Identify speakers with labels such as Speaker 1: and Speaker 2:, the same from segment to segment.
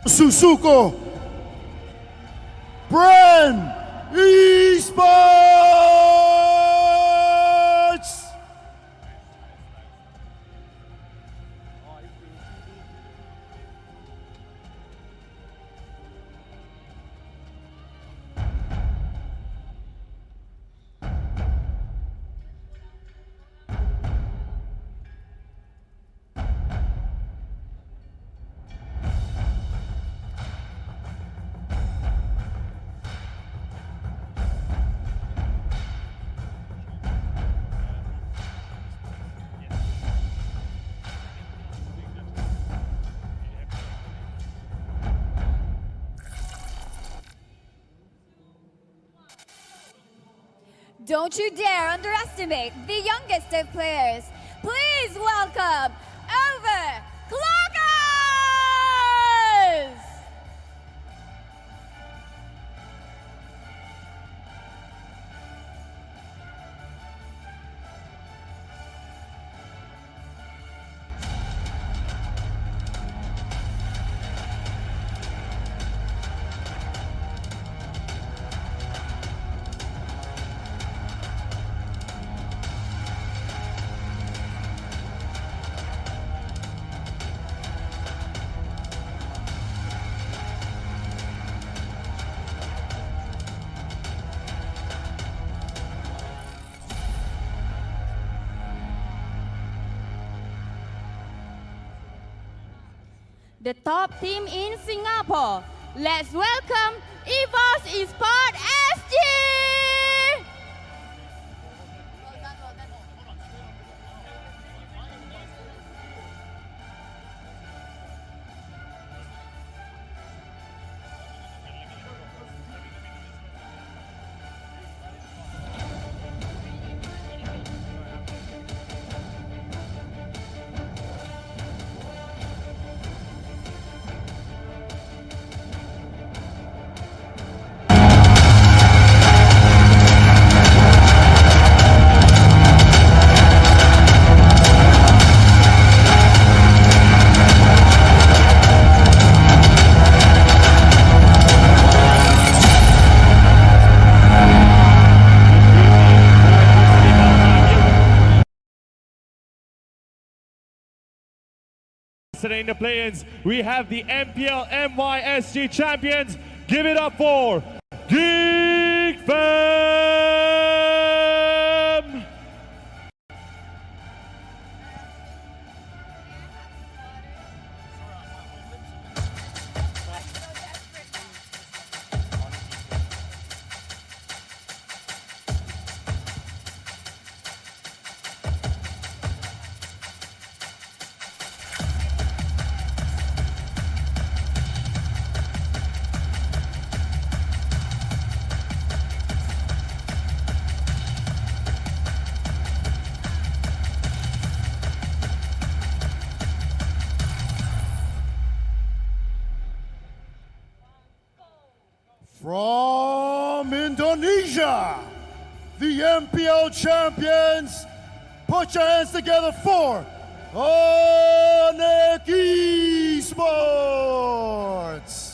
Speaker 1: Susuko, Bren Esports!
Speaker 2: Don't you dare underestimate the youngest of players. Please welcome Overclockers! The top team in Singapore. Let's welcome EVOS Esports SG!
Speaker 3: Today in the play-ins, we have the MPL MYSG champions. Give it up for Geek Fam!
Speaker 1: From Indonesia, the MPL champions, put your hands together for ONIC Esports.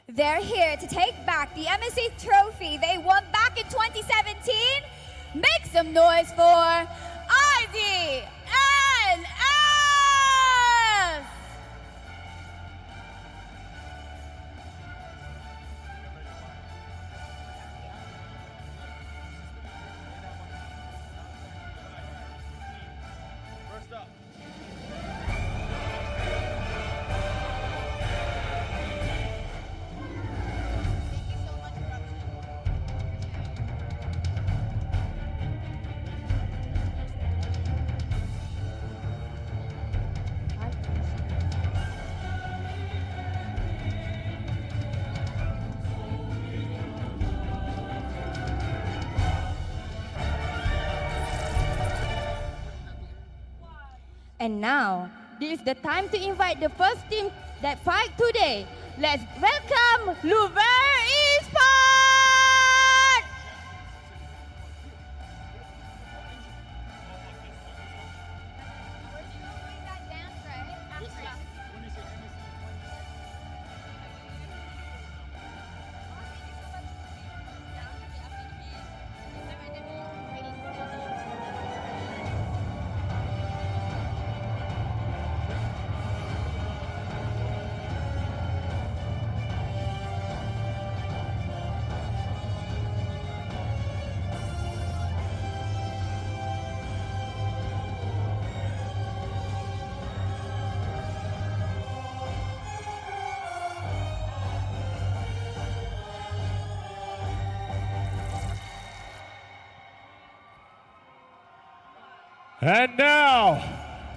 Speaker 2: They're here to take back the MSC trophy they won back in 2017. Make some noise for IDNS!
Speaker 4: And now, this is the time to invite the first team that fight today. Let's welcome Louvre Esports!
Speaker 3: And now,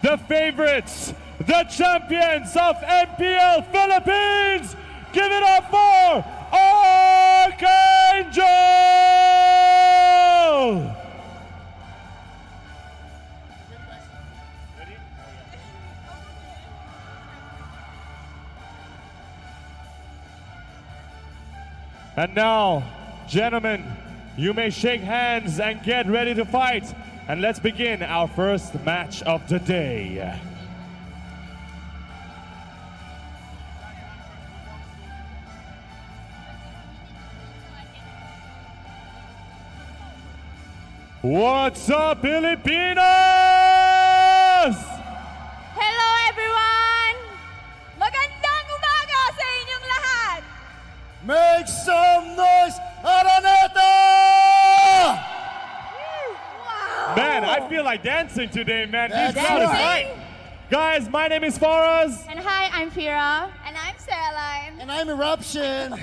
Speaker 3: the favorites, the champions of MPL Philippines, give it up for ArkAngel! And now, gentlemen, you may shake hands and get ready to fight. And let's begin our first match of the day. What's up, Filipinos?
Speaker 2: Hello everyone! Magandang umaga sa inyong lahat!
Speaker 1: Make some noise, Araneta!
Speaker 3: Man, I feel like dancing today, man. These
Speaker 1: That's
Speaker 3: crowd is
Speaker 1: right.
Speaker 3: hype. Guys, my name is Faraz.
Speaker 4: And hi, I'm Fira.
Speaker 2: And I'm Caroline.
Speaker 1: And I'm Eruption.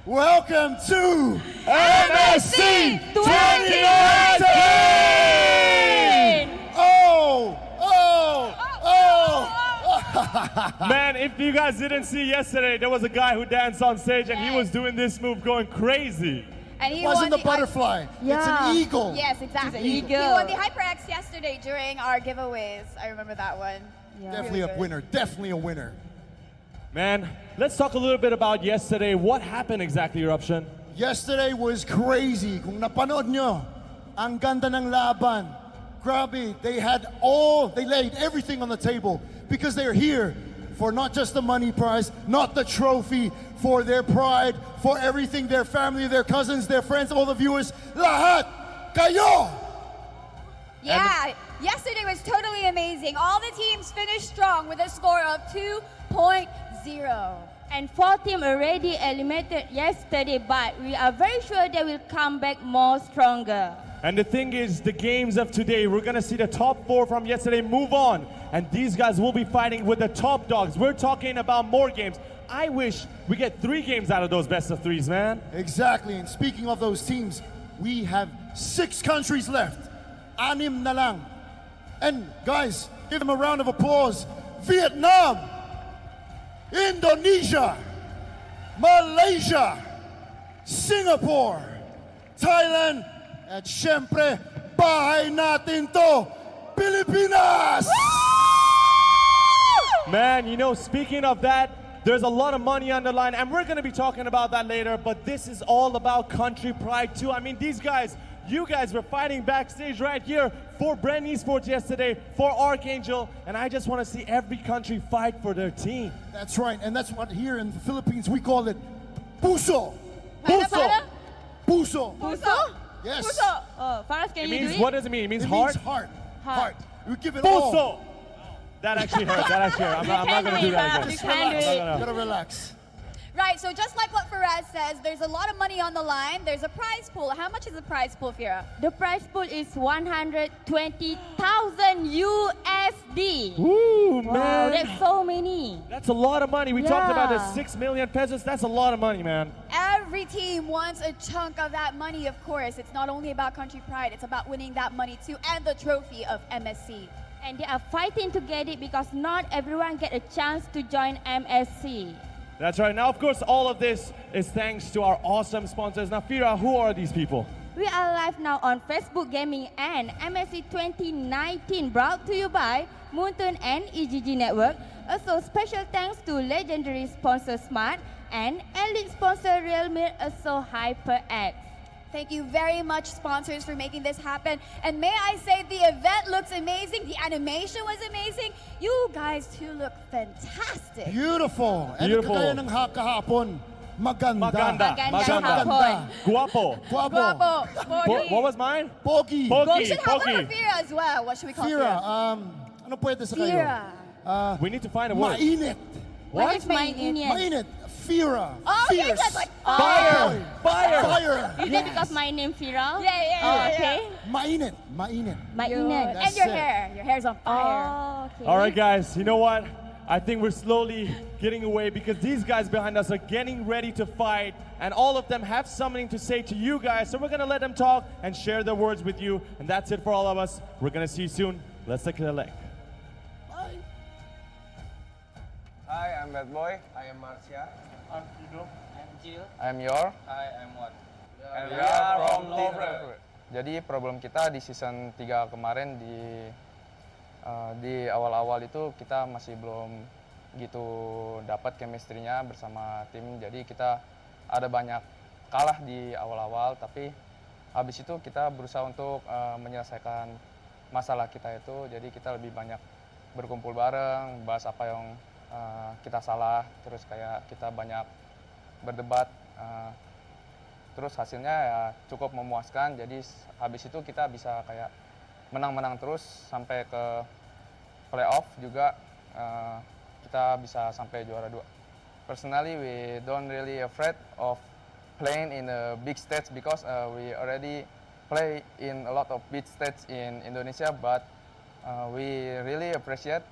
Speaker 1: Welcome to
Speaker 3: MSC
Speaker 1: 2019! Oh!
Speaker 3: Man, if you guys didn't see yesterday, there was a guy who danced on stage and he was doing this move going crazy.
Speaker 2: And he
Speaker 1: It wasn't
Speaker 2: won
Speaker 1: a butterfly. It's
Speaker 4: Yeah.
Speaker 1: an eagle.
Speaker 2: Yes, exactly.
Speaker 4: He's an
Speaker 2: He
Speaker 4: eagle.
Speaker 2: won the HyperX yesterday during our giveaways. I remember that one.
Speaker 1: Definitely a winner. Definitely a winner.
Speaker 3: Man, let's talk a little bit about yesterday. What happened exactly, Eruption?
Speaker 1: Yesterday was crazy. Kung napanood nyo, ang ganda ng laban. Grabe, they laid everything on the table because they're here for not just the money prize, not the trophy, for their pride, for everything, their family, their cousins, their friends, all the viewers. Lahat kayo!
Speaker 2: Yeah, yesterday was totally amazing. All the teams finished strong with a score of 2.0.
Speaker 4: And 4 teams already eliminated yesterday, but we are very sure they will come back more stronger.
Speaker 3: And the thing is, the games of today, we're gonna see the top 4 from yesterday move on. And these guys will be fighting with the top dogs. We're talking about more games. I wish we get 3 games out of those best of 3s, man.
Speaker 1: Exactly, and speaking of those teams, we have 6 countries left. 6 na lang. And guys, give them a round of applause. Vietnam, Indonesia, Malaysia, Singapore, Thailand, at syempre, bahay natin to, Pilipinas!
Speaker 3: Man, you know, speaking of that, there's a lot of money on the line, and we're going to be talking about that later, but this is all about country pride too. I mean, these guys, you guys were fighting backstage right here for Bren Esports yesterday, for ArkAngel, and I just want to see every country fight for their team.
Speaker 1: That's right, and that's what here in the Philippines we call it puso.
Speaker 3: Puso.
Speaker 1: Puso.
Speaker 4: Puso?
Speaker 1: Yes.
Speaker 4: Puso. Oh, Faraz, can
Speaker 3: It
Speaker 4: you
Speaker 3: means,
Speaker 4: do it?
Speaker 3: what does it mean? It means
Speaker 1: It
Speaker 3: heart?
Speaker 1: means heart.
Speaker 4: Heart.
Speaker 1: We give it all.
Speaker 3: Puso. That actually hurt. That actually hurt. I'm not going to do that again.
Speaker 4: You
Speaker 1: Just
Speaker 4: can do
Speaker 1: relax.
Speaker 4: it.
Speaker 1: You gotta relax.
Speaker 2: Right, so just like what Faraz says, there's a lot of money on the line. There's a prize pool. How much is the prize pool, Fira?
Speaker 4: The prize pool is 120,000 USD.
Speaker 3: Ooh,
Speaker 4: Wow,
Speaker 3: man.
Speaker 4: that's so many.
Speaker 3: That's a lot of money. We talked about the
Speaker 4: Yeah.
Speaker 3: 6 million pesos. That's a lot of money, man.
Speaker 2: Every team wants a chunk of that money, of course. It's not only about country pride, it's about winning that money too, and the trophy of MSC.
Speaker 4: And they are fighting to get it because not everyone get a chance to join MSC.
Speaker 3: That's right. Now, of course, all of this is thanks to our awesome sponsors. Now, Fira, who are these people?
Speaker 4: We are live now on Facebook Gaming and MSC 2019, brought to you by Moonton and EGG Network. Also, special thanks to legendary sponsor Smart and elite sponsor Realme, also HyperX.
Speaker 2: Thank you very much, sponsors, for making this happen. And may I say, the event looks amazing. The animation was amazing. You guys too look fantastic.
Speaker 1: Beautiful. And
Speaker 3: Beautiful.
Speaker 1: kagaya ng kahapon, maganda.
Speaker 3: Maganda.
Speaker 4: Magandang
Speaker 3: Maganda.
Speaker 4: hapon.
Speaker 3: Guapo.
Speaker 1: Guapo.
Speaker 2: Guapo. Pogi.
Speaker 3: What was mine?
Speaker 1: Pogi.
Speaker 3: Pogi.
Speaker 2: We should have one
Speaker 3: Pogi.
Speaker 2: for Fira as well. What should we call
Speaker 1: Fira.
Speaker 2: Fira?
Speaker 1: Ano pwede sa kayo?
Speaker 2: Fira.
Speaker 3: We need to find a word.
Speaker 1: Mainit.
Speaker 4: What is mine in
Speaker 1: Mainit. Fira.
Speaker 2: Oh, okay,
Speaker 1: Fierce.
Speaker 2: that's like
Speaker 3: Fire. Fire.
Speaker 1: Fire.
Speaker 4: Is it because my name Fira?
Speaker 2: Yeah.
Speaker 4: Oh, okay.
Speaker 1: Mainit. Mainit.
Speaker 4: Mainit.
Speaker 2: And
Speaker 1: That's
Speaker 2: your
Speaker 1: it.
Speaker 2: hair. Your hair's on fire.
Speaker 4: Oh, okay.
Speaker 3: All right, guys, you know what? I think we're slowly getting away because these guys behind us are getting ready to fight, and all of them have something to say to you guys. So we're gonna let them talk and share their words with you, and that's it for all of us. We're gonna see you soon. Let's take a look.
Speaker 1: Bye.
Speaker 5: Hi, I'm Bad Boy. I am Marcia.
Speaker 6: I'm Jill.
Speaker 5: I'm Yor.
Speaker 6: Hi, I'm what?
Speaker 5: And we are from Louvre. Jadi problem kita di season 3 kemarin di awal-awal itu kita masih belum gitu dapat chemistry-nya bersama tim. Jadi kita ada banyak kalah di awal-awal, tapi habis itu kita berusaha untuk menyelesaikan masalah kita itu. Jadi kita lebih banyak berkumpul bareng, bahas apa yang kita salah, terus kayak kita banyak berdebat, terus hasilnya ya cukup memuaskan. Jadi habis itu kita bisa kayak menang-menang terus sampai ke playoff juga, kita bisa sampai juara 2. Personally, we don't really afraid of playing in the big stage because we already play in a lot of big stage in Indonesia, but we really appreciate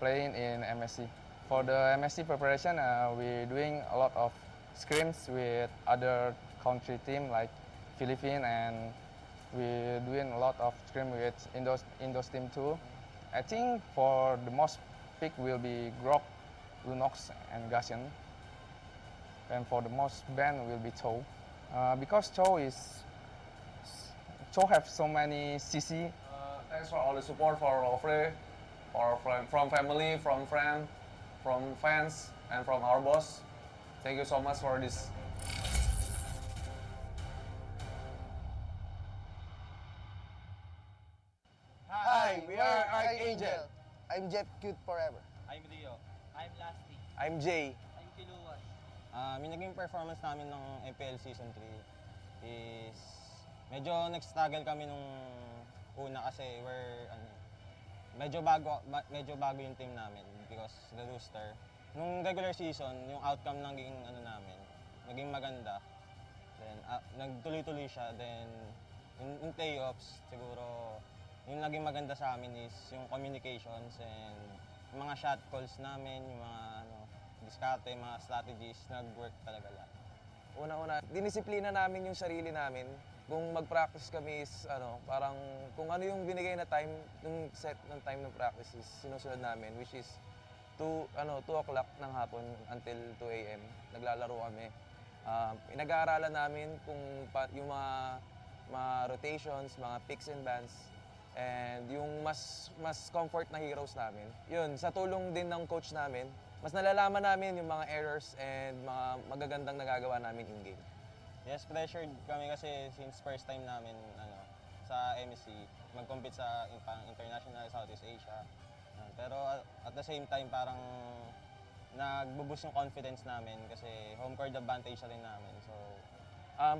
Speaker 5: playing in MSC. For the MSC preparation, we're doing a lot of scrims with other country team like Philippines, and we're doing a lot of scrim with Indos team too. I think for the most pick will be Grok, Lunox, and Gasian. And for the most ban will be Cho. Because Cho have so many CC.
Speaker 7: Thanks for all the support for Louvre, from family, from friends, from fans, and from our boss. Thank you so much for this.
Speaker 8: Hi, we are ArkAngel. I'm Jeff Cute Forever.
Speaker 6: I'm Leo. I'm Lasty.
Speaker 8: I'm Jay.
Speaker 6: I'm Kiluwas.
Speaker 9: Yung naging performance namin ng MPL Season 3 is medyo nag-struggle kami nung una kasi medyo bago yung team namin because the rooster. Nung regular season, yung outcome naging naging maganda. Then nagtuloy-tuloy siya. Then in playoffs, siguro yung naging maganda sa amin is yung communications and yung mga shot calls namin, yung mga diskarte, mga strategies, nag-work talaga lahat.
Speaker 5: Una-una, dinisiplina namin yung sarili namin. Kung mag-practice kami is parang kung ano yung binigay na time, yung set ng time ng practice is sinusunod namin, which is 2 o'clock ng hapon until 2 a.m. Naglalaro kami. Pinag-aaralan namin kung yung mga rotations, mga picks and bans, and yung mas comfort na heroes namin. Yun, sa tulong din ng coach namin, mas nalalaman namin yung mga errors and mga magagandang nagagawa namin in-game.
Speaker 9: Yes, pressured kami kasi since first time namin sa MSC, mag-compete sa international Southeast Asia. Pero at the same time, parang nag-boost yung confidence namin kasi home court advantage na rin namin. So,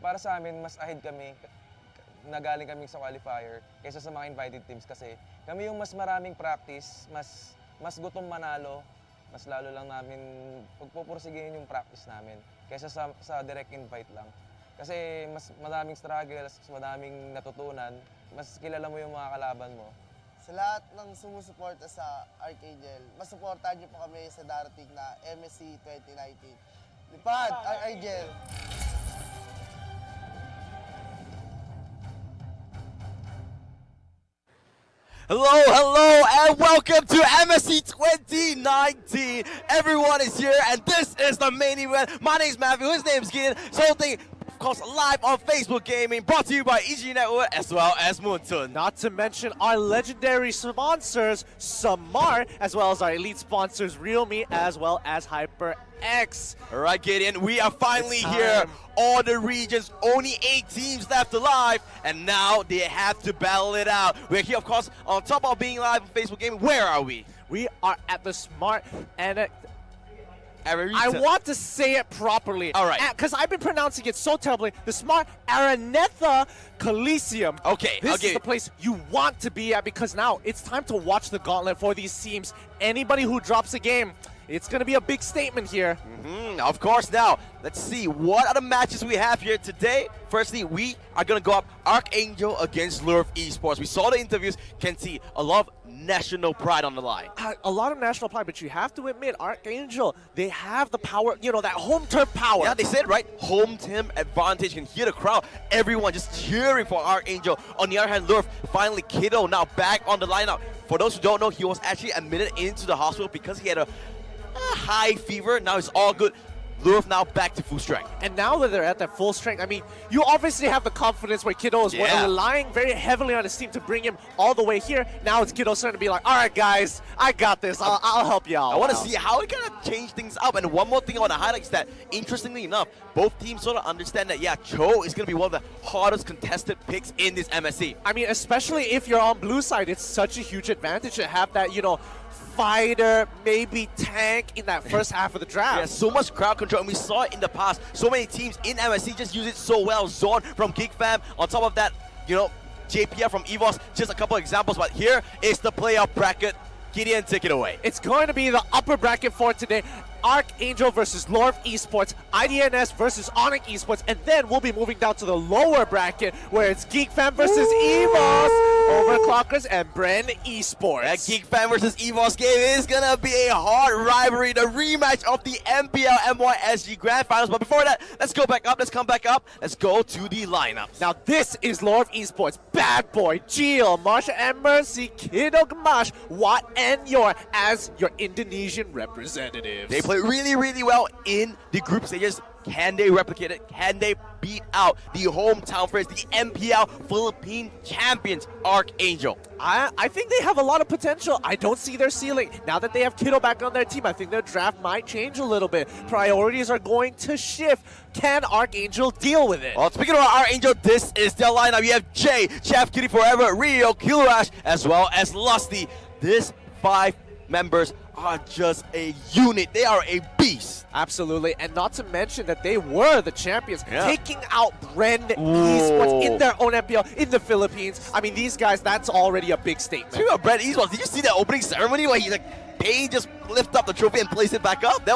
Speaker 5: para sa amin, mas ahead kami, nagaling kami sa qualifier kaysa sa mga invited teams kasi kami yung mas maraming practice, mas gutom manalo, mas lalo lang namin pagpupursigihin yung practice namin kaysa sa direct invite lang. Kasi mas madaming struggles, mas madaming natutunan, mas kilala mo yung mga kalaban mo.
Speaker 8: Sa lahat ng sumusuporta sa ArkAngel, masuportahan niyo po kami sa darating na MSC 2019. Lipad, ArkAngel!
Speaker 10: Hello, and welcome to MSC 2019. Everyone is here, and this is the main event. My name's Matthew, his name's Gideon. So, course, live on Facebook Gaming, brought to you by EG Network as well as Muntun.
Speaker 11: Not to mention our legendary sponsors, Samar, as well as our elite sponsors, Realme, as well as HyperX.
Speaker 10: All right, Gideon, we are finally
Speaker 11: It's
Speaker 10: here.
Speaker 11: time.
Speaker 10: All the regions, only 8 teams left alive, and now they have to battle it out. We're here, of course, on top of being live on Facebook Gaming. Where are we?
Speaker 11: We are at the Smart and
Speaker 10: Arita.
Speaker 11: I want to say it properly.
Speaker 10: All right.
Speaker 11: Because I've been pronouncing it so terribly. The Smart Aranetha Coliseum.
Speaker 10: Okay,
Speaker 11: This
Speaker 10: okay.
Speaker 11: is the place you want to be at because now it's time to watch the gauntlet for these teams. Anybody who drops a game, it's going to be a big statement here.
Speaker 10: Of course. Now, let's see what are the matches we have here today. Firstly, we are going to go up ArkAngel against Louvre Esports. We saw the interviews, can see a lot of national pride on the line.
Speaker 11: A lot of national pride, but you have to admit, ArkAngel, they have the power, you know, that home turf power.
Speaker 10: Yeah, they said, right? Home team advantage. You can hear the crowd. Everyone just cheering for ArkAngel. On the other hand, Louvre, finally Kiddo now back on the lineup. For those who don't know, he was actually admitted into the hospital because he had a high fever. Now it's all good. Louvre now back to full strength.
Speaker 11: And now that they're at that full strength, I mean, you obviously have the confidence where Kiddo is relying very heavily on his team to bring him all the way here. Now it's Kiddo starting to be like, all right, guys, I got this. I'll help you out.
Speaker 10: I want to see how it kind of change things up. And one more thing I want to highlight is that, interestingly enough, both teams sort of understand that, yeah, Cho is going to be one of the hardest contested picks in this MSC.
Speaker 11: I mean, especially if you're on blue side, it's such a huge advantage to have that, you know, fighter, maybe tank in that first half of the draft.
Speaker 10: Yeah, so much crowd control, and we saw it in the past. So many teams in MSC just use it so well. Zorn from Geek Fam. On top of that, you know, JPR from EVOS. Just a couple examples, but here is the playoff bracket. Gideon, take it away.
Speaker 11: It's going to be the upper bracket for today. ArkAngel versus Louvre Esports, IDNS versus ONIC Esports, and then we'll be moving down to the lower bracket where it's Geek Fam versus EVOS, Overclockers, and Bren Esports.
Speaker 10: That Geek Fam versus EVOS game is gonna be a hard rivalry, the rematch of the MPL MYSG Grand Finals. But before that, let's go back up, let's come back up, let's go to the lineups.
Speaker 11: Now this is Louvre Esports, Bad Boy, Gio, Marsha and Mercy, Kiddo Gamash, Watt, and Yor as your Indonesian representatives.
Speaker 10: They play really, really well in the group stages. Can they replicate it? Can they beat out the hometown friends, the MPL Philippine champions, ArkAngel?
Speaker 11: I think they have a lot of potential. I don't see their ceiling. Now that they have Kiddo back on their team, I think their draft might change a little bit. Priorities are going to shift. Can ArkAngel deal with it?
Speaker 10: Well, speaking of ArkAngel, this is their lineup. You have Jay, Chef Kitty Forever, Rio, Killrash, as well as Lusty. These 5 members are just a unit. They are a beast.
Speaker 11: Absolutely, and not to mention that they were the champions, taking out Bren Esports in their own MPL in the Philippines. I mean, these guys, that's already a big statement.
Speaker 10: Speaking of Bren Esports, did you see that opening ceremony where they just lift up the trophy and place it back up? That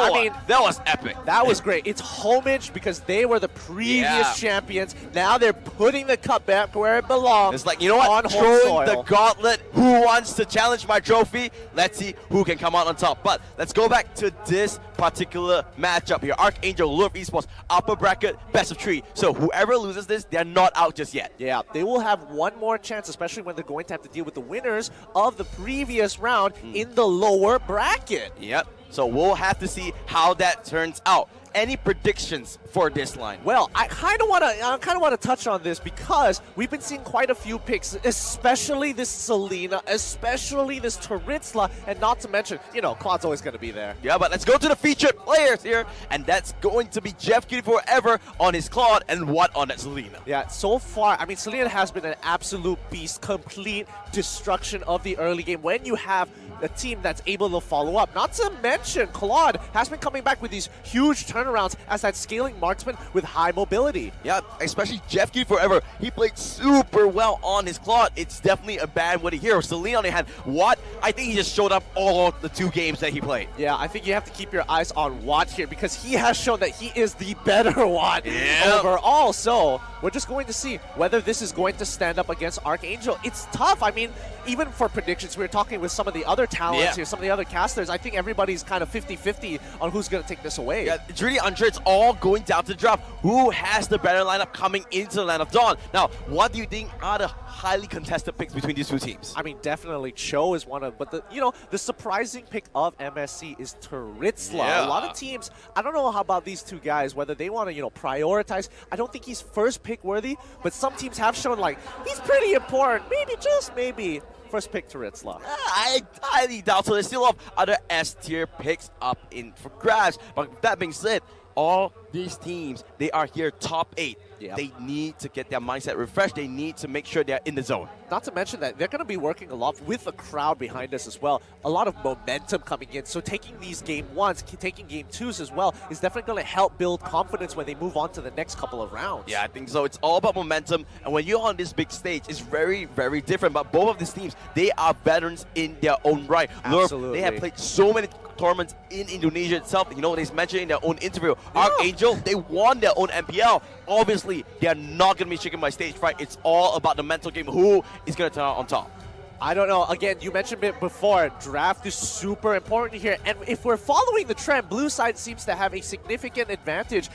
Speaker 10: was epic.
Speaker 11: That was great. It's homage because they were the previous champions. Now they're putting the cup back where it belongs.
Speaker 10: It's like, you know what? Throwing the gauntlet. Who wants to challenge my trophy? Let's see who can come out on top. But let's go back to this particular matchup here. ArkAngel, Louvre Esports, upper bracket, best of 3. So whoever loses this, they're not out just yet.
Speaker 11: Yeah, they will have one more chance, especially when they're going to have to deal with the winners of the previous round in the lower bracket.
Speaker 10: Yep. So we'll have to see how that turns out. Any predictions for this line?
Speaker 11: Well, I kind of want to touch on this because we've been seeing quite a few picks, especially this Selena, especially this Taritzla, and not to mention, you know, Claude's always going to be there.
Speaker 10: Yeah, but let's go to the featured players here, and that's going to be Jeff Kitty Forever on his Claude and Watt on that Selena.
Speaker 11: Yeah, so far, I mean, Selena has been an absolute beast, complete destruction of the early game when you have a team that's able to follow up. Not to mention, Claude has been coming back with these huge turnarounds as that scaling marksman with high mobility.
Speaker 10: Yeah, especially Jeff Kitty Forever. He played super well on his Claude. It's definitely a bad way to hear. Selena on the hand, Watt, I think he just showed up all of the 2 games that he played.
Speaker 11: Yeah, I think you have to keep your eyes on Watt here because he has shown that he is the better Watt overall. So we're just going to see whether this is going to stand up against ArkAngel. It's tough. I mean, even for predictions, we were talking with some of the other talents here, some of the other casters. I think everybody's kind of 50-50 on who's going to take this away.
Speaker 10: Yeah, it's really unsure. It's all going down to the draft. Who has the better lineup coming into the Land of Dawn? Now, what do you think are the highly contested picks between these two teams?
Speaker 11: I mean, definitely Cho is one of, but the surprising pick of MSC is Taritzla.
Speaker 10: Yeah.
Speaker 11: A lot of teams, I don't know how about these two guys, whether they want to, prioritize. I don't think he's first pick worthy, but some teams have shown like he's pretty important. Maybe, just maybe, first pick Taritzla.
Speaker 10: I highly doubt so. There's still a lot of other S-tier picks up in for grabs. But with that being said, all these teams, they are here top 8.
Speaker 11: Yep.
Speaker 10: They need to get their mindset refreshed. They need to make sure they're in the zone.
Speaker 11: Not to mention that they're going to be working a lot with the crowd behind us as well. A lot of momentum coming in. So taking these game 1s, taking game 2s as well is definitely going to help build confidence when they move on to the next couple of rounds.
Speaker 10: Yeah, I think so. It's all about momentum. And when you're on this big stage, it's very, very different. But both of these teams, they are veterans in their own right.
Speaker 11: Absolutely.
Speaker 10: They have played so many tournaments in Indonesia itself. They mentioned in their own interview, ArkAngel, they won their own MPL. Obviously, they are not going to be shaken by stage fright. It's all about the mental game. Who is going to turn out on top?
Speaker 11: I don't know. Again, you mentioned it before. Draft is super important here. And if we're following the trend, blue side seems to have a significant advantage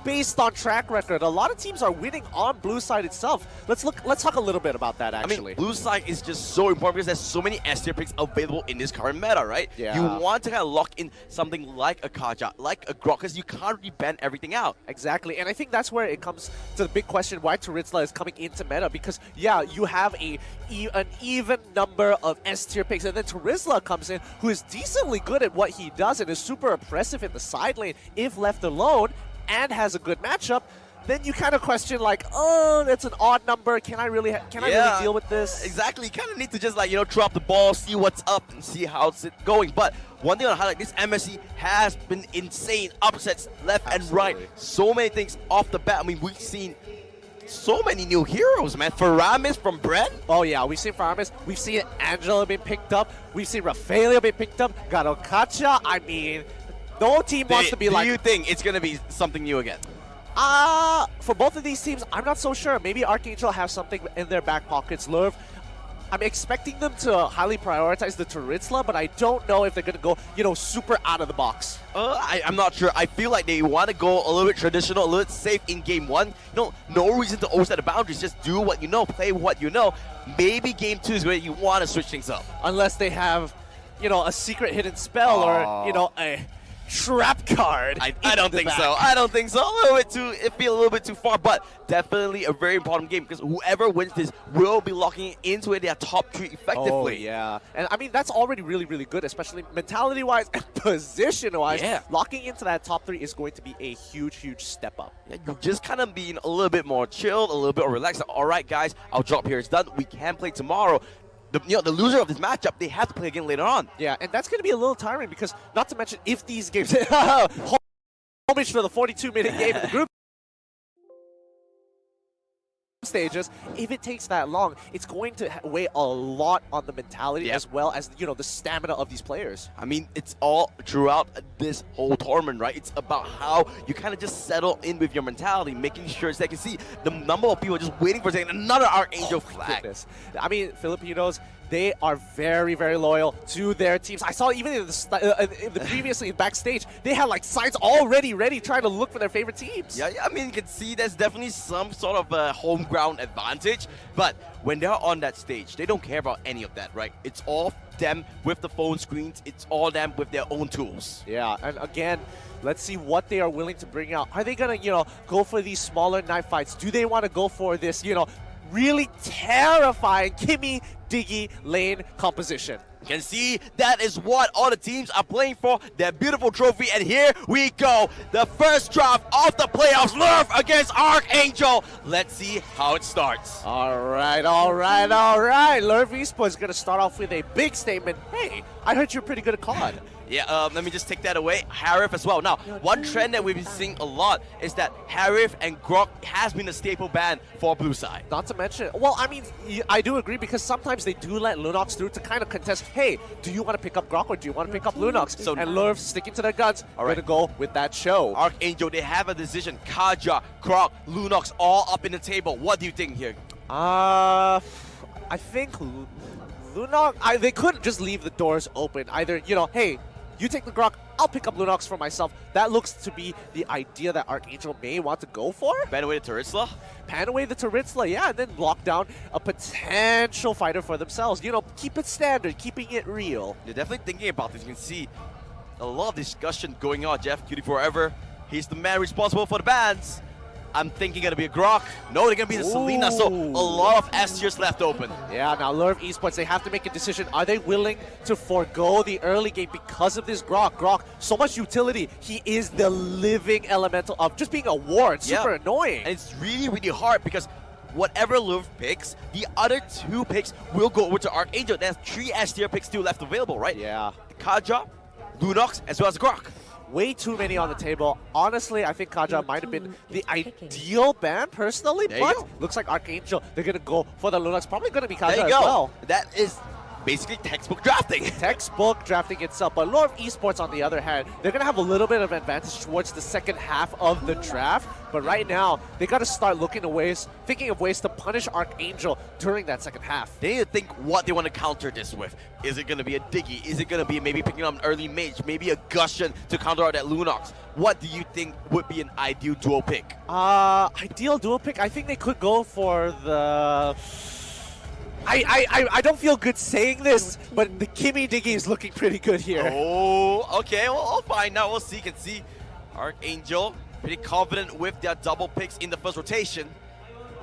Speaker 11: based on track record. A lot of teams are winning on blue side itself. Let's talk a little bit about that, actually.
Speaker 10: I mean, blue side is just so important because there's so many S-tier picks available in this current meta, right?
Speaker 11: Yeah.
Speaker 10: You want to kind of lock in something like a Kaja, like a Grok, because you can't really ban everything out.
Speaker 11: Exactly, and I think that's where it comes to the big question why Taritzla is coming into meta, because yeah, you have an even number of S-tier picks, and then Taritzla comes in, who is decently good at what he does and is super oppressive in the side lane if left alone, and has a good matchup. Then you kind of question like, oh, that's an odd number. Can I really deal with this?
Speaker 10: Exactly. You kind of need to just throw up the ball, see what's up, and see how it's going. But one thing I want to highlight, this MSC has been insane. Upsets left and right. So many things off the bat. I mean, we've seen so many new heroes, man. Faramis from Bren.
Speaker 11: Oh yeah, we've seen Faramis. We've seen Angela being picked up. We've seen Rafaela being picked up. Got Okacha. I mean, no team wants to be like...
Speaker 10: Do you think it's going to be something new again?
Speaker 11: For both of these teams, I'm not so sure. Maybe ArkAngel has something in their back pockets. Louvre, I'm expecting them to highly prioritize the Taritzla, but I don't know if they're going to go, super out of the box.
Speaker 10: I'm not sure. I feel like they want to go a little bit traditional, a little bit safe in game 1. No reason to overstep the boundaries. Just do what you know, play what you know. Maybe game 2 is where you want to switch things up.
Speaker 11: Unless they have, a secret hidden spell or, a trap card.
Speaker 10: I don't think so. I don't think so. It feel a little bit too far, but definitely a very important game because whoever wins this will be locking into their top 3 effectively.
Speaker 11: Oh, yeah. And I mean, that's already really, really good, especially mentality-wise and position-wise.
Speaker 10: Yeah.
Speaker 11: Locking into that top 3 is going to be a huge, huge step up.
Speaker 10: Yeah, you're just kind of being a little bit more chilled, a little bit more relaxed. All right, guys, our job here is done. We can play tomorrow. The loser of this matchup, they have to play again later on.
Speaker 11: Yeah, and that's going to be a little tiring because, not to mention, if these games... homage for the 42-minute game in the group stages, if it takes that long, it's going to weigh a lot on the mentality as well as, the stamina of these players.
Speaker 10: I mean, it's all throughout this whole tournament, right? It's about how you kind of just settle in with your mentality, making sure they can see the number of people just waiting for another ArkAngel flag.
Speaker 11: Goodness. I mean, Filipinos, they are very, very loyal to their teams. I saw even in the previously backstage, they had like signs already ready trying to look for their favorite teams.
Speaker 10: Yeah, I mean, you can see there's definitely some sort of home ground advantage, but when they're on that stage, they don't care about any of that, right? It's all them with the phone screens. It's all them with their own tools.
Speaker 11: Yeah, and again, let's see what they are willing to bring out. Are they going to, go for these smaller knife fights? Do they want to go for this, really terrifying Kimmy Diggy lane composition?
Speaker 10: You can see that is what all the teams are playing for, their beautiful trophy, and here we go. The first draft of the playoffs, Louvre against ArkAngel. Let's see how it starts.
Speaker 11: All right. Louvre Esports is going to start off with a big statement. Hey, I heard you're pretty good at COD.
Speaker 10: Yeah, let me just take that away. Harif as well. Now, one trend that we've been seeing a lot is that Harif and Grok has been a staple ban for blue side.
Speaker 11: Not to mention, well, I mean, I do agree because sometimes they do let Lunox through to kind of contest, hey, do you want to pick up Grok or do you want to pick up Lunox?
Speaker 10: So,
Speaker 11: and Lurv sticking to their guns,
Speaker 10: all right,
Speaker 11: going to go with that show.
Speaker 10: ArkAngel, they have a decision. Kaja, Grok, Lunox, all up in the table. What do you think here?
Speaker 11: I think Lunox, they could just leave the doors open. Either, you know, hey, you take the Grok, I'll pick up Lunox for myself. That looks to be the idea that ArkAngel may want to go for.
Speaker 10: Ban away the Turitsla?
Speaker 11: Pan away the Turitsla, yeah, and then lock down a potential fighter for themselves. You know, keep it standard, keeping it real.
Speaker 10: They're definitely thinking about this. You can see a lot of discussion going on. Jeff, Cutie Forever, he's the man responsible for the bans. I'm thinking gonna be a Grok. No, they're gonna be the Selena, so a lot of S tiers left open.
Speaker 11: Yeah, now Louvre Esports, they have to make a decision. Are they willing to forego the early game because of this Grok? Grok, so much utility. He is the living elemental of just being a ward. Super annoying.
Speaker 10: And it's really, really hard because whatever Louvre picks, the other 2 picks will go over to ArkAngel. There's 3 S tier picks still left available, right?
Speaker 11: Yeah.
Speaker 10: Kaja, Lunox, as well as Grok.
Speaker 11: Way too many on the table. Honestly, I think Kaja might have been the ideal ban personally, but looks like ArkAngel, they're going to go for the Lunox. Probably going to be Kaja as well.
Speaker 10: That is basically textbook drafting.
Speaker 11: Textbook drafting itself. But Louvre Esports, on the other hand, they're going to have a little bit of advantage towards the second half of the draft. But right now, they got to start thinking of ways to punish ArkAngel during that second half.
Speaker 10: They need to think what they want to counter this with. Is it going to be a Diggy? Is it going to be maybe picking up an early mage? Maybe a Gushen to counter out that Lunox? What do you think would be an ideal duo pick?
Speaker 11: Ideal duo pick? I think they could go for the... I don't feel good saying this, but the Kimmy Diggy is looking pretty good here.
Speaker 10: Oh, okay. Well, I'll find out. We'll see. Can see ArkAngel pretty confident with their double picks in the first rotation.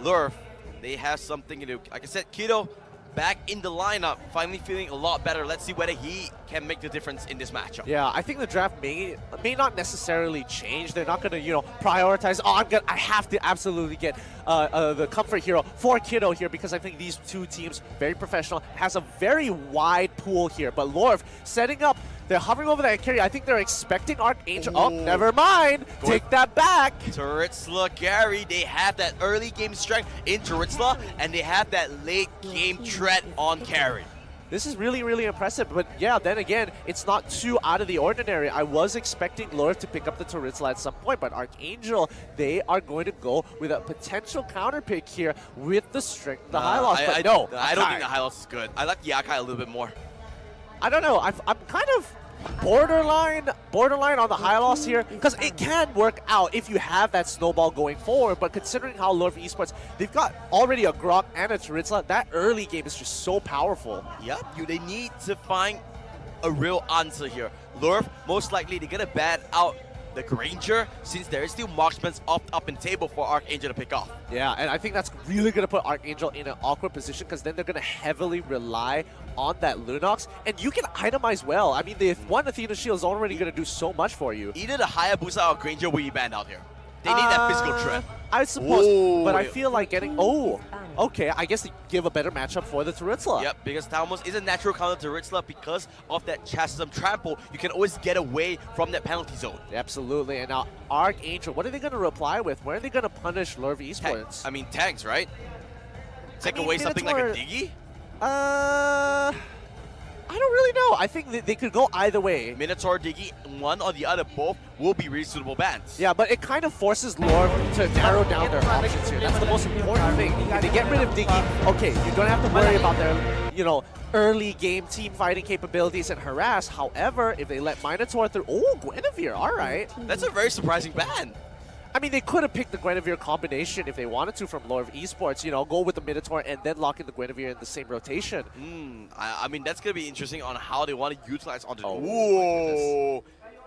Speaker 10: Lurf, they have something to do. Like I said, Kido back in the lineup, finally feeling a lot better. Let's see whether he can make the difference in this matchup.
Speaker 11: Yeah, I think the draft may not necessarily change. They're not going to, you know, prioritize. Oh, I have to absolutely get the comfort hero for Kido here because I think these 2 teams, very professional, has a very wide pool here. But Lorv setting up. They're hovering over that carry. I think they're expecting ArkAngel. Oh, never mind. Take that back.
Speaker 10: Turitsla, Gary, they have that early game strength in Turitsla, and they have that late game threat on carry.
Speaker 11: This is really, really impressive. But yeah, then again, it's not too out of the ordinary. I was expecting Lorv to pick up the Turitsla at some point, but ArkAngel, they are going to go with a potential counter pick here with the strength, the high loss. But no,
Speaker 10: I don't think the high loss is good. I like the Yakai a little bit more.
Speaker 11: I don't know. I'm kind of borderline on the high loss here because it can work out if you have that snowball going forward. But considering how Louvre Esports, they've got already a Grok and a Turitsla, that early game is just so powerful.
Speaker 10: Yep, they need to find a real answer here. Louvre, most likely they're gonna ban out the Granger since there is still marksman's up in table for ArkAngel to pick off.
Speaker 11: Yeah, and I think that's really going to put ArkAngel in an awkward position because then they're going to heavily rely on that Lunox, and you can itemize well. I mean, the one Athena Shield is already going to do so much for you.
Speaker 10: Either the Hayabusa or Granger will be banned out here. They need that physical threat.
Speaker 11: I suppose, but I feel like getting... Oh, okay, I guess they give a better matchup for the Turitsla.
Speaker 10: Yep, because Talmos is a natural counter to Turitsla because of that Chasm Trample. You can always get away from that penalty zone.
Speaker 11: Absolutely, and now ArkAngel, what are they going to reply with? Where are they going to punish Louvre Esports?
Speaker 10: I mean, tanks, right? Take away something like a Diggy?
Speaker 11: I don't really know. I think they could go either way.
Speaker 10: Minotaur, Diggy, one or the other, both will be really suitable bans.
Speaker 11: Yeah, but it kind of forces Louvre to narrow down their options here. That's the most important thing. If they get rid of Diggy, okay, you don't have to worry about their, you know, early game team fighting capabilities and harass. However, if they let Minotaur through, oh, Guinevere, all right.
Speaker 10: That's a very surprising ban.
Speaker 11: I mean, they could have picked the Guinevere combination if they wanted to from Louvre Esports, you know, go with the Minotaur and then lock in the Guinevere in the same rotation.
Speaker 10: I mean, that's going to be interesting on how they want to utilize on the...
Speaker 11: Oh,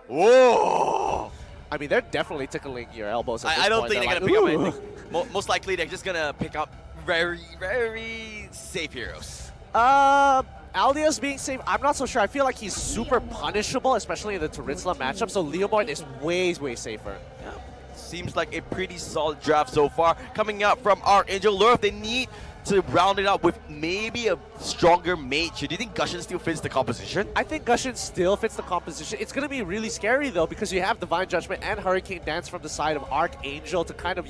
Speaker 11: whoa! I mean, they're definitely tickling your elbows at this
Speaker 10: I don't
Speaker 11: point.
Speaker 10: think they're going to pick up anything. Most likely, they're just going to pick up very, very safe heroes.
Speaker 11: Aldia's being safe, I'm not so sure. I feel like he's super punishable, especially in the Turitsla matchup, so Leomord is way, way safer.
Speaker 10: Yeah. Seems like a pretty solid draft so far. Coming out from ArkAngel, Lurf, they need to round it up with maybe a stronger mage. Do you think Gushin still fits the composition?
Speaker 11: I think Gushin still fits the composition. It's going to be really scary, though, because you have Divine Judgment and Hurricane Dance from the side of ArkAngel to kind of,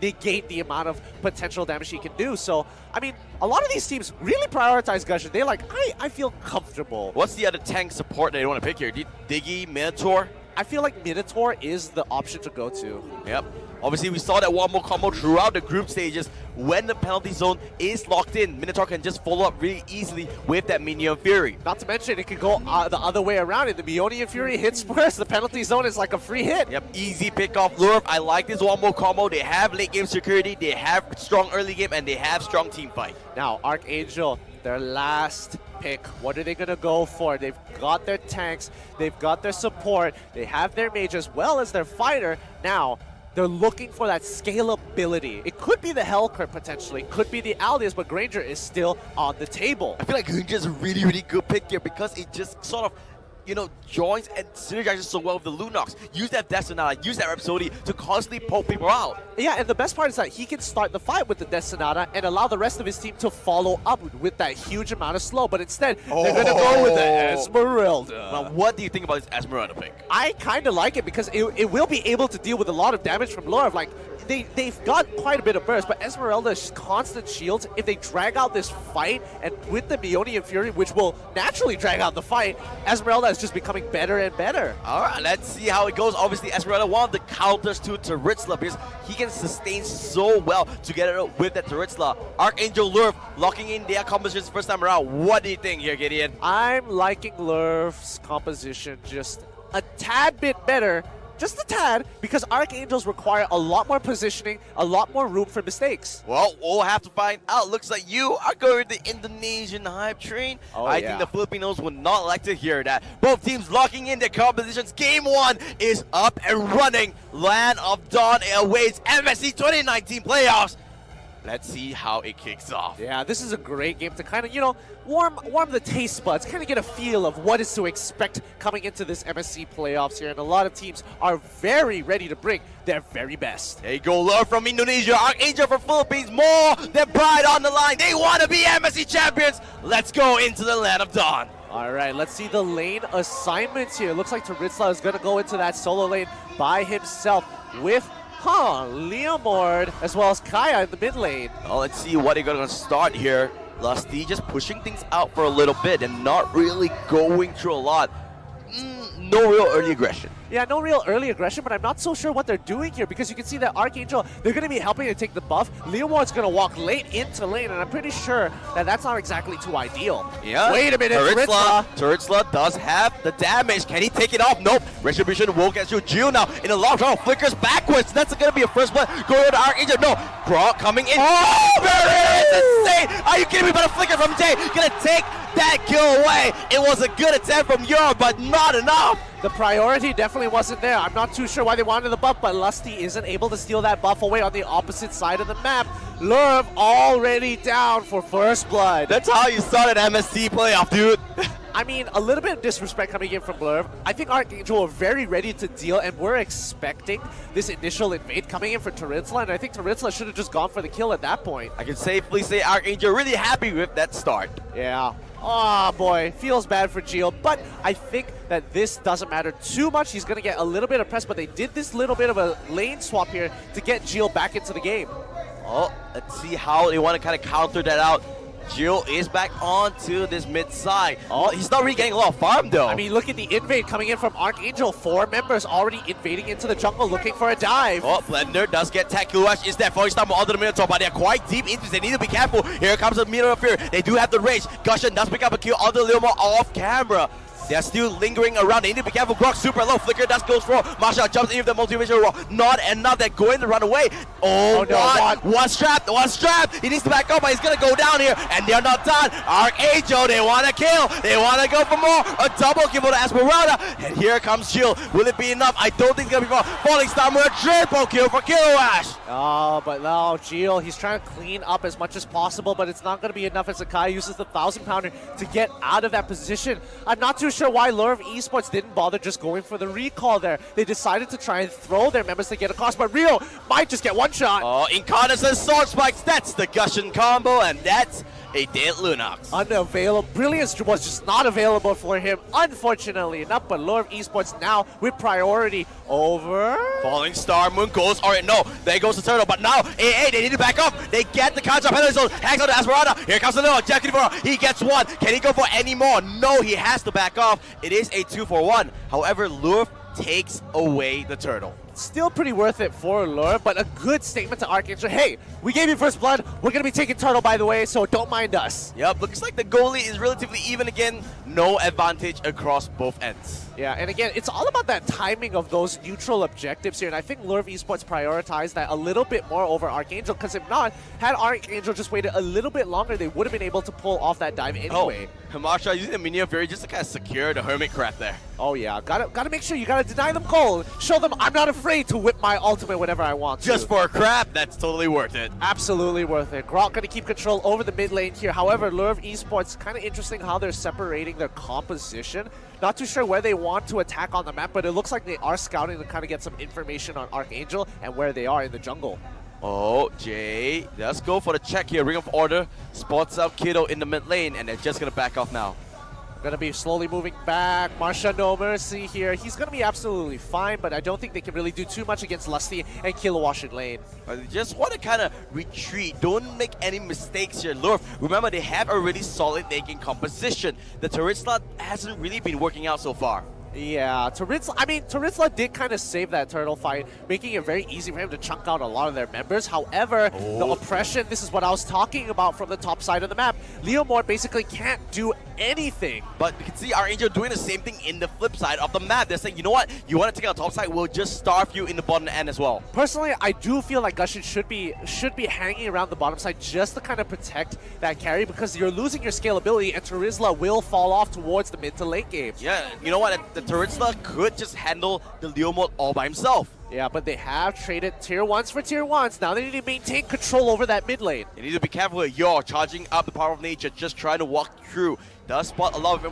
Speaker 11: negate the amount of potential damage he can do. So, I mean, a lot of these teams really prioritize Gushin. They're like, I feel comfortable.
Speaker 10: What's the other tank support that you want to pick here? Diggy, Minotaur?
Speaker 11: I feel like Minotaur is the option to go to.
Speaker 10: Yep. Obviously, we saw that wombo combo throughout the group stages. When the penalty zone is locked in, Minotaur can just follow up really easily with that Minion Fury.
Speaker 11: Not to mention, it could go the other way around. If the Minion Fury hits first, the penalty zone is like a free hit.
Speaker 10: Yep, easy pick off Lurf. I like this wombo combo. They have late game security, they have strong early game, and they have strong team fight.
Speaker 11: Now, ArkAngel, their last pick. What are they going to go for? They've got their tanks, they've got their support, they have their mage as well as their fighter. Now, they're looking for that scalability. It could be the Hellcurt potentially, could be the Aldius, but Granger is still on the table.
Speaker 10: I feel like Granger's a really, really good pick here because it just sort of joins and synergizes so well with the Lunox. Use that Death Sonata, use that Rhapsody to constantly poke people out.
Speaker 11: Yeah, and the best part is that he can start the fight with the Death Sonata and allow the rest of his team to follow up with that huge amount of slow, but instead, they're going to go with the Esmeralda.
Speaker 10: Now, what do you think about this Esmeralda pick?
Speaker 11: I kind of like it because it will be able to deal with a lot of damage from Lurf. Like, they've got quite a bit of burst, but Esmeralda's constant shields, if they drag out this fight, and with the Minion Fury, which will naturally drag out the fight, Esmeralda is just becoming better and better.
Speaker 10: All right, let's see how it goes. Obviously, Esmeralda, one of the counters to Taritzla, because he can sustain so well together with that Taritzla. ArkAngel Lurf locking in their compositions first time around. What do you think here, Gideon?
Speaker 11: I'm liking Lurf's composition just a tad bit better. Just a tad, because ArkAngels require a lot more positioning, a lot more room for mistakes.
Speaker 10: Well, we'll have to find out. Looks like you are going with the Indonesian hype train. I think the Filipinos would not like to hear that. Both teams locking in their compositions. Game 1 is up and running. Land of Dawn awaits MSC 2019 playoffs. Let's see how it kicks off.
Speaker 11: Yeah, this is a great game to kind of, warm the taste buds, kind of get a feel of what is to expect coming into this MSC playoffs here. And a lot of teams are very ready to bring their very best.
Speaker 10: There you go, Love from Indonesia, ArkAngel from Philippines, more than pride on the line. They want to be MSC champions. Let's go into the Land of Dawn.
Speaker 11: All right, let's see the lane assignments here. Looks like Taritzla is going to go into that solo lane by himself with Leomord, as well as Kaya in the mid lane.
Speaker 10: Well, let's see what they're going to start here. Lusty just pushing things out for a little bit and not really going through a lot. No real early aggression.
Speaker 11: Yeah, no real early aggression, but I'm not so sure what they're doing here because you can see that ArkAngel, they're going to be helping to take the buff. Leomord's going to walk late into lane, and I'm pretty sure that that's not exactly too ideal.
Speaker 10: Yeah.
Speaker 11: Wait a minute,
Speaker 10: Taritzla does have the damage. Can he take it off? Nope. Retribution will get you. Jill now in a long round flickers backwards. That's going to be a first blood. Going to ArkAngel. No. Grok coming in. Oh, there it is. Insane. Are you kidding me? But a flicker from Jay. Going to take that kill away. It was a good attempt from Europe, but not enough.
Speaker 11: The priority definitely wasn't there. I'm not too sure why they wanted the buff, but Lusty isn't able to steal that buff away on the opposite side of the map. Lurv already down for first blood.
Speaker 10: That's how you start an MSC playoff, dude.
Speaker 11: I mean, a little bit of disrespect coming in from Lurv. I think ArkAngel were very ready to deal, and we're expecting this initial invade coming in for Taritzla, and I think Taritzla should have just gone for the kill at that point.
Speaker 10: I can safely say ArkAngel really happy with that start.
Speaker 11: Yeah. Oh boy, feels bad for Gio, but I think that this doesn't matter too much. He's going to get a little bit of press, but they did this little bit of a lane swap here to get Gio back into the game.
Speaker 10: Oh, let's see how they want to kind of counter that out. Jill is back onto this mid side. Oh, he's not really getting a lot of farm though.
Speaker 11: I mean, look at the invade coming in from ArkAngel. 4 members already invading into the jungle looking for a dive.
Speaker 10: Oh, Blender does get tech. Kiluash is there. Falling stumble onto the Minotaur, but they're quite deep into this. They need to be careful. Here comes the Minotaur Fear. They do have the rage. Gushin does pick up a kill onto Leomord off camera. They're still lingering around. They need to be careful. Grok super low. Flicker does goes for. Marshall jumps in with the motivation roll. Not enough. They're going to run away. Oh no. One strapped. One strapped. He needs to back up, but he's going to go down here. And they're not done. ArkAngel, they want to kill. They want to go for more. A double kill for the Esmeralda. And here comes Jill. Will it be enough? I don't think it's going to be more. Falling Star with a triple kill for Kilowash.
Speaker 11: Oh, but no, Gio, he's trying to clean up as much as possible, but it's not going to be enough as Akai uses the 1,000 pounder to get out of that position. I'm not too sure sure why Louvre Esports didn't bother just going for the recall there. They decided to try and throw their members to get across, but Rio might just get one shot.
Speaker 10: Oh, Incarnates and Sword Spikes, that's the Gushin combo, and that's a dead Lunox.
Speaker 11: Unavailable. Brilliance was just not available for him, unfortunately enough, but Louvre Esports now with priority over...
Speaker 10: Falling Star, Moon goes, alright, no, there goes the Turtle, but now AA, they need to back up. They get the counter penalty zone, hangs on to Asperada. Here comes the no, Jack Kivara, he gets one. Can he go for any more? No, he has to back off. It is a 2-for-1. However, Louvre takes away the Turtle.
Speaker 11: Still pretty worth it for Louvre, but a good statement to ArkAngel. Hey, we gave you first blood. We're going to be taking Turtle, by the way, so don't mind us.
Speaker 10: Yep, looks like the goalie is relatively even again. No advantage across both ends.
Speaker 11: Yeah, and again, it's all about that timing of those neutral objectives here, and I think Louvre Esports prioritized that a little bit more over ArkAngel, because if not, had ArkAngel just waited a little bit longer, they would have been able to pull off that dive anyway.
Speaker 10: Oh, Hamasha using the Minion Fury just to kind of secure the Hermit Crab there.
Speaker 11: Oh yeah, gotta make sure you gotta deny them goal. Show them I'm not afraid to whip my ultimate whenever I want to.
Speaker 10: Just for a crab, that's totally worth it.
Speaker 11: Absolutely worth it. Grok gonna keep control over the mid lane here. However, Louvre Esports, kind of interesting how they're separating their composition. Not too sure where they want to attack on the map, but it looks like they are scouting to kind of get some information on ArkAngel and where they are in the jungle.
Speaker 10: Oh, Jay, let's go for the check here. Ring of Order spots out Kiddo in the mid lane, and they're just gonna back off now.
Speaker 11: Gonna be slowly moving back. Marsha, no mercy here. He's gonna be absolutely fine, but I don't think they can really do too much against Lusty and Kilowash in lane.
Speaker 10: They just want to kind of retreat. Don't make any mistakes here. Louvre, remember, they have a really solid laning composition. The turret slot hasn't really been working out so far.
Speaker 11: Yeah, Taritzla did kind of save that turtle fight, making it very easy for him to chunk out a lot of their members. However, the oppression, this is what I was talking about from the top side of the map. Leo Moore basically can't do anything.
Speaker 10: But you can see ArkAngel doing the same thing in the flip side of the map. They're saying, you know what, you want to take out the top side, we'll just starve you in the bottom end as well.
Speaker 11: Personally, I do feel like Gushin should be hanging around the bottom side just to kind of protect that carry, because you're losing your scalability and Taritzla will fall off towards the mid to late game.
Speaker 10: Yeah, you know what, the Taritzla could just handle the Leo mode all by himself.
Speaker 11: Yeah, but they have traded tier 1s for tier 1s. Now they need to maintain control over that mid lane.
Speaker 10: They need to be careful here. You're charging up the power of nature, just trying to walk through. Does spot a lot of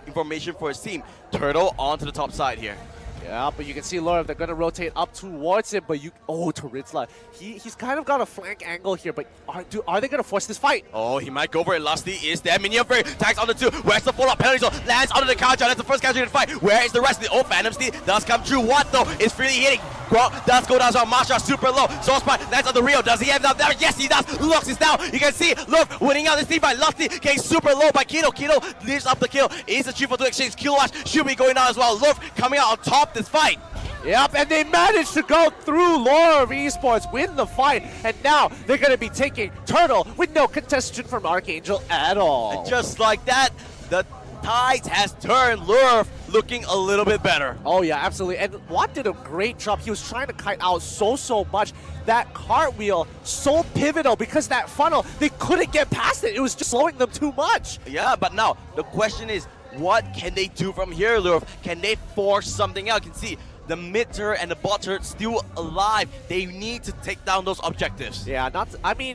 Speaker 10: information for his team. Turtle onto the top side here.
Speaker 11: Yeah, but you can see Louvre, they're going to rotate up towards him, but Taritzla, he's kind of got a flank angle here, but are they going to force this fight?
Speaker 10: Oh, he might go for it. Lusty is there. Minion Fury tags on the two. Where's the follow-up penalty zone? Lands onto the counter. That's the first counter in the fight. Where is the rest of the old Phantom Steed? Does come true. What though? Is freely hitting. Grok does go down as well. Marsha super low. Soul Spot lands on the Rio. Does he have that there? Yes, he does. Lux is down. You can see Louvre winning out this team by Lusty getting super low by Kiddo. Kiddo leaves up the kill. Is a 3-for-2 exchange. Kilowatt should be going down as well. Louvre coming out on top this fight.
Speaker 11: Yep, and they managed to go through Louvre Esports, win the fight, and now they're going to be taking Turtle with no contestation from ArkAngel at all.
Speaker 10: And just like that, the tide has turned. Louvre looking a little bit better.
Speaker 11: Oh yeah, absolutely. And Watt did a great job. He was trying to kite out so much. That cartwheel, so pivotal, because that funnel, they couldn't get past it. It was just slowing them too much.
Speaker 10: Yeah, but now the question is, what can they do from here, Louvre? Can they force something out? You can see the mid turret and the bot turret still alive. They need to take down those objectives.
Speaker 11: Yeah,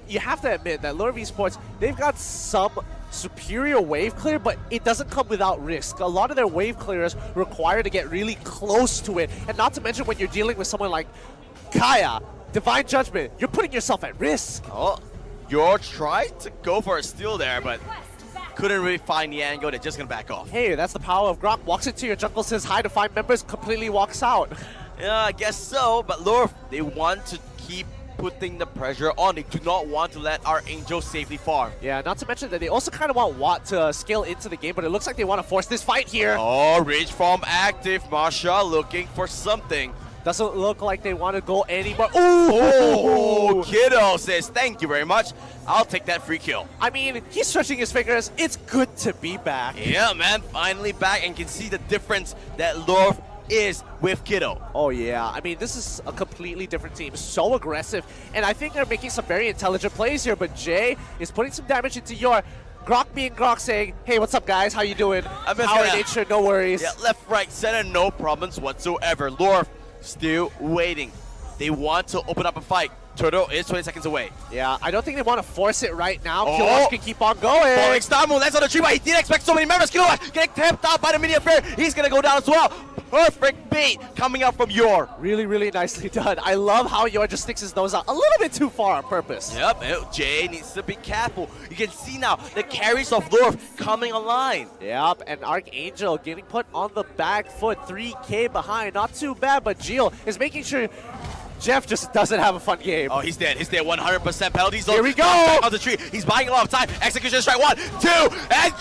Speaker 11: you have to admit that Louvre Esports, they've got some superior wave clear, but it doesn't come without risk. A lot of their wave clearers require to get really close to it, and not to mention when you're dealing with someone like Kaya, Divine Judgment, you're putting yourself at risk.
Speaker 10: Oh, you're trying to go for a steal there, but couldn't really find the angle. They're just gonna back off.
Speaker 11: Hey, that's the power of Grok. Walks into your jungle, says hi to 5 members, completely walks out.
Speaker 10: Yeah, I guess so, but Louvre, they want to keep putting the pressure on. They do not want to let ArkAngel safely farm.
Speaker 11: Yeah, not to mention that they also kind of want Watt to scale into the game, but it looks like they want to force this fight here.
Speaker 10: Oh, Rage Form active. Marsha looking for something.
Speaker 11: Doesn't look like they want to go anymore.
Speaker 10: Oh, Kiddo says, thank you very much. I'll take that free kill.
Speaker 11: I mean, he's stretching his fingers. It's good to be back.
Speaker 10: Yeah, man, finally back, and can see the difference that Louvre is with Kiddo.
Speaker 11: Oh yeah, I mean, this is a completely different team, so aggressive, and I think they're making some very intelligent plays here, but Jay is putting some damage into your Grok being Grok, saying, hey, what's up guys, how you doing? Power nature, no worries.
Speaker 10: Yeah, left, right, center, no problems whatsoever. Louvre still waiting. They want to open up a fight. Turtle is 20 seconds away.
Speaker 11: Yeah, I don't think they want to force it right now.
Speaker 10: Oh.
Speaker 11: Killwash can keep on going.
Speaker 10: Falling star move lands on the tree, but he didn't expect so many members. Killwash getting tapped out by the mini affair. He's gonna go down as well. Perfect bait coming out from Yor.
Speaker 11: Really, really nicely done. I love how Yor just sticks his nose out a little bit too far on purpose.
Speaker 10: Yep, Jay needs to be careful. You can see now the carries of Louvre coming online.
Speaker 11: Yep, and ArkAngel getting put on the back foot, 3K behind. Not too bad, but Gio is making sure Jeff just doesn't have a fun game.
Speaker 10: Oh, he's dead. He's dead. 100% penalty zone.
Speaker 11: Here we go.
Speaker 10: Back on the tree. He's buying a lot of time. Execution strike 1, 2, and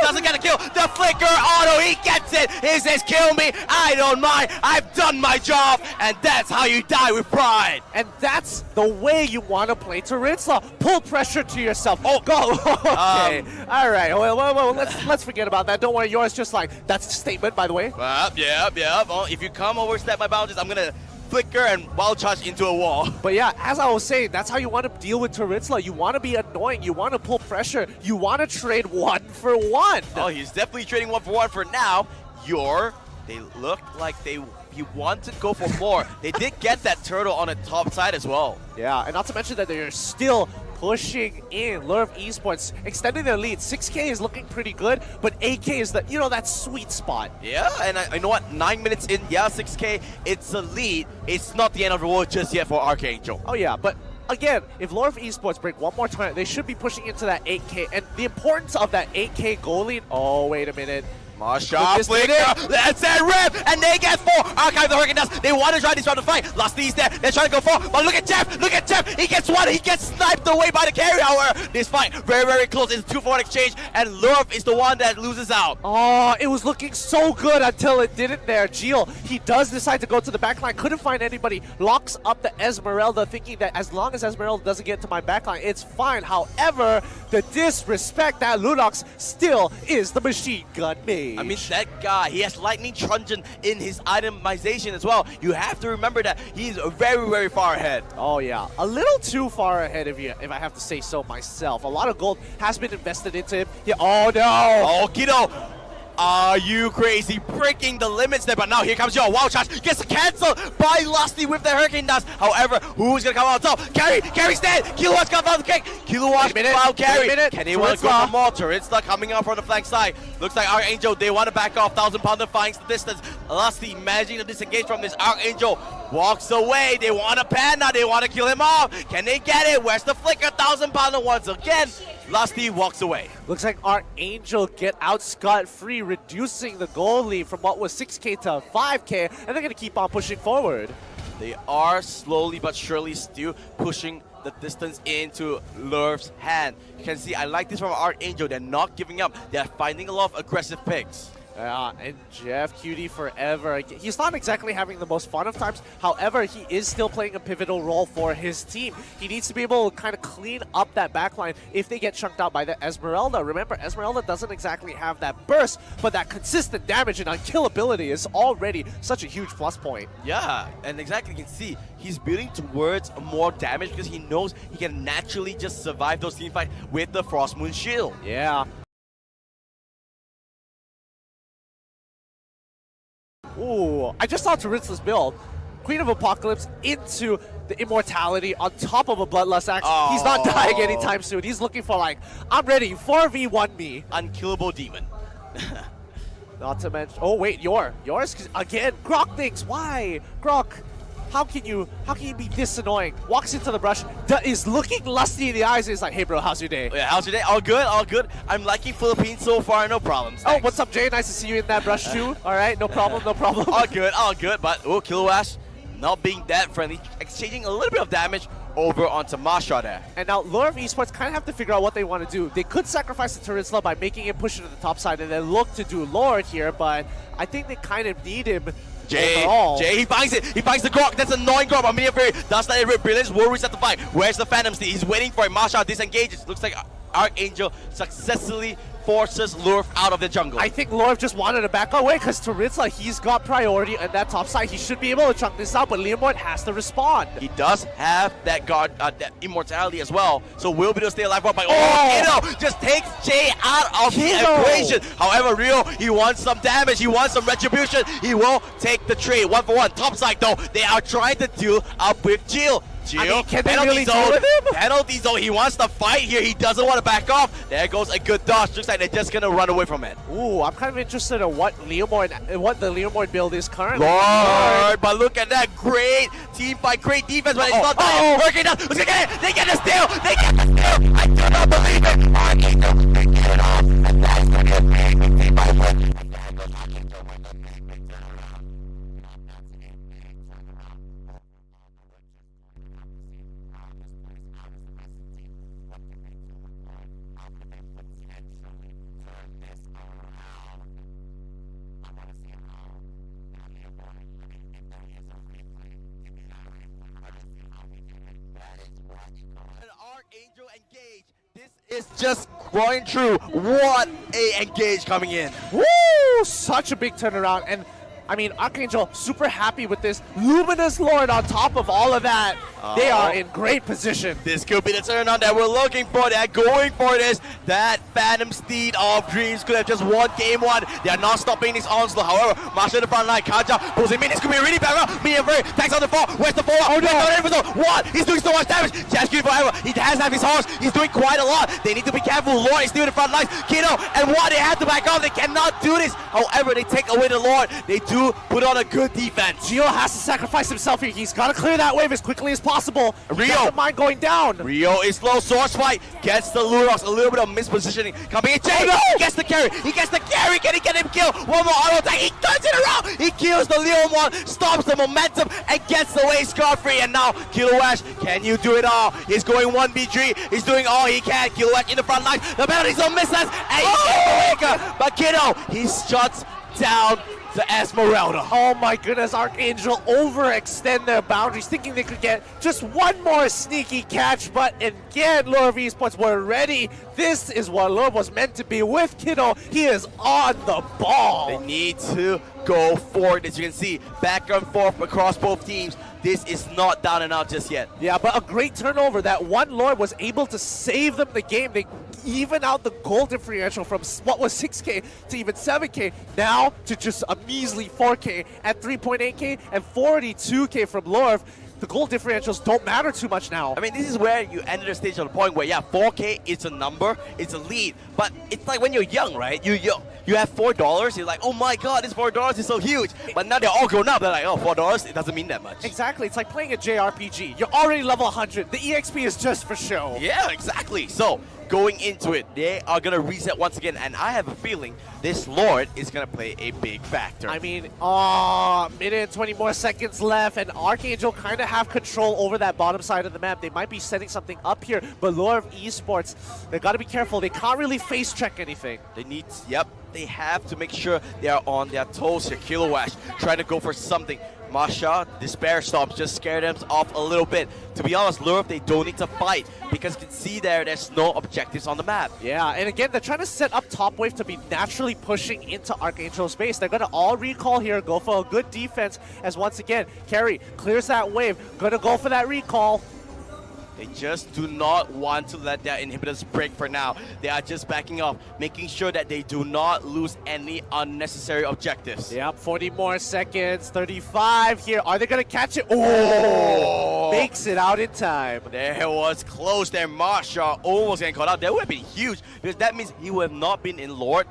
Speaker 10: doesn't get a kill. The flicker auto. He gets it. He says, "Kill me. I don't mind. I've done my job." And that's how you die with pride.
Speaker 11: And that's the way you want to play Tarinsla. Pull pressure to yourself. Oh, go. Okay. All right. Well, let's forget about that. Don't worry. Yours just like, that's a statement, by the way.
Speaker 10: Yep. Well, if you come overstep my boundaries, I'm going to flicker and wild charge into a wall.
Speaker 11: But yeah, as I was saying, that's how you want to deal with Tarinsla. You want to be annoying. You want to pull pressure. You want to trade 1 for 1.
Speaker 10: Oh, he's definitely trading 1 for 1 for now. They look like he want to go for more. They did get that turtle on the top side as well.
Speaker 11: Yeah, and not to mention that they're still pushing in. Louvre Esports extending their lead. 6K is looking pretty good, but 8K is that sweet spot.
Speaker 10: Yeah, and you know what? 9 minutes in, 6K, it's a lead. It's not the end of the world just yet for ArkAngel.
Speaker 11: Oh yeah, but again, if Louvre Esports break one more time, they should be pushing into that 8K. And the importance of that 8K goal lead. Oh, wait a minute.
Speaker 10: Marsha flicker, that's a rip, and they get 4. Archive the Hurricane Dust. They want to try this round to fight. Lastley's there. They're trying to go 4. But look at Jeff. He gets 1. He gets sniped away by the carry. However, this fight very, very close. It's a 2-for-1 exchange, and Louvre is the one that loses out.
Speaker 11: Oh, it was looking so good until it didn't there. Gio, he does decide to go to the backline. Couldn't find anybody. Locks up the Esmeralda, thinking that as long as Esmeralda doesn't get to my backline, it's fine. However, the disrespect that Lunox still is the machine gun mage.
Speaker 10: I mean, that guy, he has Lightning Truncheon in his itemization as well. You have to remember that he's very, very far ahead.
Speaker 11: Oh yeah, a little too far ahead if I have to say so myself. A lot of gold has been invested into him. Yeah, oh no!
Speaker 10: Oh, Kido! Are you crazy? Breaking the limits there, but now here comes your wild charge. Gets canceled by Lusty with the Hurricane Dust. However, who's gonna come out on top? Carry's dead! Kilowatt's got found the kick. Kilowatt found Carry. Can they want to go for more? Tarinsla coming out from the flank side. Looks like ArkAngel, they want to back off. 1,000-pounder finds the distance. Lusty managing to disengage from this. ArkAngel walks away. They want to pan now. They want to kill him off. Can they get it? Where's the flicker? 1,000-pounder once again. Lusty walks away.
Speaker 11: Looks like ArkAngel get out scot-free, reducing the goal lead from what was 6K to 5K, and they're going to keep on pushing forward.
Speaker 10: They are slowly but surely still pushing the distance into Louvre's hand. You can see, I like this from ArkAngel. They're not giving up. They're finding a lot of aggressive picks.
Speaker 11: Yeah, and Jeff Cutie forever. He's not exactly having the most fun of times. However, he is still playing a pivotal role for his team. He needs to be able to kind of clean up that backline if they get chunked out by the Esmeralda. Remember, Esmeralda doesn't exactly have that burst, but that consistent damage and unkillability is already such a huge plus point.
Speaker 10: Yeah, and exactly, you can see he's building towards more damage because he knows he can naturally just survive those team fights with the Frost Moon Shield.
Speaker 11: Yeah. Ooh, I just saw Tarinsla's build. Queen of Apocalypse into the Immortality on top of a Bloodlust Axe.
Speaker 10: Oh.
Speaker 11: He's not dying anytime soon. He's looking for like, I'm ready, 4v1 me.
Speaker 10: Unkillable demon.
Speaker 11: Not to mention, oh wait, yours again. Grok thinks, why? Grok, how can you be this annoying? Walks into the brush, is looking Lusty in the eyes, and is like, hey bro, how's your day?
Speaker 10: Yeah, how's your day? All good, all good. I'm liking Philippines so far, no problems.
Speaker 11: Oh, what's up, Jay? Nice to see you in that brush too. All right, no problem, no problem.
Speaker 10: All good, but oh, Kilowash not being that friendly, exchanging a little bit of damage over onto Masha there.
Speaker 11: And now Louvre Esports kind of have to figure out what they want to do. They could sacrifice the Tarinsla by making him push it to the top side and then look to do Lord here, but I think they kind of need him.
Speaker 10: Jay, he finds it. He finds the Grok. That's annoying Grok. Amelia Fury does let it rip. Brilliance will reset the fight. Where's the Phantom Steed? He's waiting for it. Masha disengages. Looks like ArkAngel successfully forces Louvre out of the jungle.
Speaker 11: I think Louvre just wanted to back away because Taritza, he's got priority on that top side. He should be able to chunk this out, but Leomord has to respond.
Speaker 10: He does have that guard, that immortality as well, so will be able to stay alive. But Kiddo just takes Jay out of the equation. However, Rio, he wants some damage, he wants some retribution. He will take the trade 1-for-1. Top side though, they are trying to deal up with Jill.
Speaker 11: I mean, can they really deal with him?
Speaker 10: Penalty zone. He wants to fight here. He doesn't want to back off. There goes a good dodge. Looks like they're just gonna run away from it.
Speaker 11: Ooh, I'm kind of interested in what the Leomord build is currently.
Speaker 10: Lord, but look at that great team fight, great defense, but it's not working out. They get the steal. They get the steal. I do not believe it. They get it off, and that's gonna be a big team fight. ArkAngel engage. This is just going through. What a engage coming in.
Speaker 11: Woo! Such a big turnaround. And I mean, ArkAngel super happy with this. Luminous Lord on top of all of that. They are in great position.
Speaker 10: This could be the turnaround that we're looking for. They're going for this. That Phantom Steed of Dreams could have just won game one. They are not stopping this onslaught. However, Marshall in the front line. Kanja pulls him in. This could be a really bad round. Me and Bren attacks on the fall. Where's the fall? Oh no! What? He's doing so much damage. Jasky forever. He has to have his horse. He's doing quite a lot. They need to be careful. Lord is still in the front lines. Kiddo and what? They have to back off. They cannot do this. However, they take away the Lord. They do put on a good defense.
Speaker 11: Gio has to sacrifice himself here. He's got to clear that wave as quickly as possible.
Speaker 10: Rio.
Speaker 11: Doesn't mind going down.
Speaker 10: Rio is low. Sword fight. Gets the Lurox. A little bit of mispositioning. Coming in. Jay. He gets the carry. He gets the carry. Can he get him killed? One more auto attack. He turns it around. He kills the Leomord. Stops the momentum and gets away scot-free. And now Kilowash, can you do it all? He's going 1v3. He's doing all he can. Kilowash in the front line. The penalty zone misses. And he gets the Wake. But Kiddo, he shuts down to Esmeralda.
Speaker 11: Oh my goodness, ArkAngel overextend their boundaries, thinking they could get just one more sneaky catch, but again, Louvre Esports were ready. This is what Louvre was meant to be with Kiddo. He is on the ball.
Speaker 10: They need to go forward, as you can see, back and forth across both teams. This is not down and out just yet.
Speaker 11: Yeah, but a great turnover. That one Lord was able to save them the game. They even out the goal differential from what was 6K to even 7K, now to just a measly 4K at 3.8K and 42K from Louvre. The goal differentials don't matter too much now.
Speaker 10: I mean, this is where you enter the stage of the point where, yeah, 4K is a number, it's a lead, but it's like when you're young, right? You have $4, you're like, oh my god, this $4 is so huge. But now they're all grown up, they're like, oh, $4, it doesn't mean that much.
Speaker 11: Exactly, it's like playing a JRPG. You're already level 100. The EXP is just for show.
Speaker 10: Yeah, exactly. So, going into it, they are going to reset once again, and I have a feeling this Lord is going to play a big factor.
Speaker 11: I mean, minute and 20 more seconds left, and ArkAngel kind of have control over that bottom side of the map. They might be setting something up here, but Louvre Esports, they got to be careful. They can't really face check anything.
Speaker 10: They need, they have to make sure they are on their toes here. Kilowash trying to go for something. Masha, Despair Stomps just scare them off a little bit. To be honest, Louvre, they don't need to fight because you can see there's no objectives on the map.
Speaker 11: Yeah, and again, they're trying to set up top wave to be naturally pushing into ArkAngel's base. They're going to all recall here, go for a good defense, as once again, Carry clears that wave, going to go for that recall.
Speaker 10: They just do not want to let their inhibitors break for now. They are just backing off, making sure that they do not lose any unnecessary objectives.
Speaker 11: Yep, 40 more seconds, 35 here. Are they going to catch it? Oh! Makes it out in time.
Speaker 10: There was close there. Marsha almost getting caught out. That would have been huge because that means he would have not been in Lord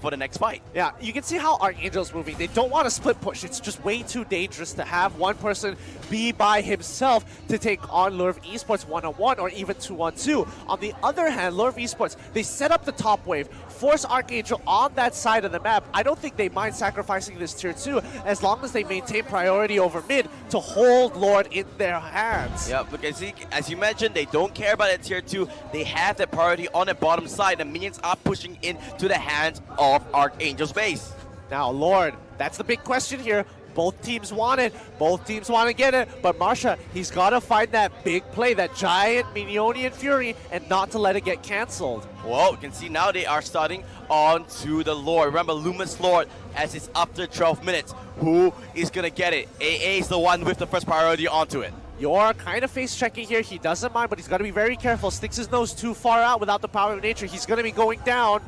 Speaker 10: for the next fight.
Speaker 11: Yeah, you can see how ArkAngel's moving. They don't want to split push. It's just way too dangerous to have one person be by himself to take on Louvre Esports 1-on-1 or even 2-on-2. On the other hand, Louvre Esports, they set up the top wave, force ArkAngel on that side of the map. I don't think they mind sacrificing this tier 2 as long as they maintain priority over mid to hold Lord in their hands.
Speaker 10: Yeah, because as you mentioned, they don't care about that tier 2. They have the priority on the bottom side. The minions are pushing into the hands of ArkAngel's base.
Speaker 11: Now, Lord, that's the big question here. Both teams want it. Both teams want to get it. But Marsha, he's got to find that big play, that giant Minionian Fury, and not to let it get canceled.
Speaker 10: Well, you can see now they are starting on to the Lord. Remember, Luminous Lord, as it's up to 12 minutes. Who is going to get it? AA is the one with the first priority onto it.
Speaker 11: You're kind of face checking here. He doesn't mind, but he's got to be very careful. Sticks his nose too far out without the power of nature. He's going to be going down.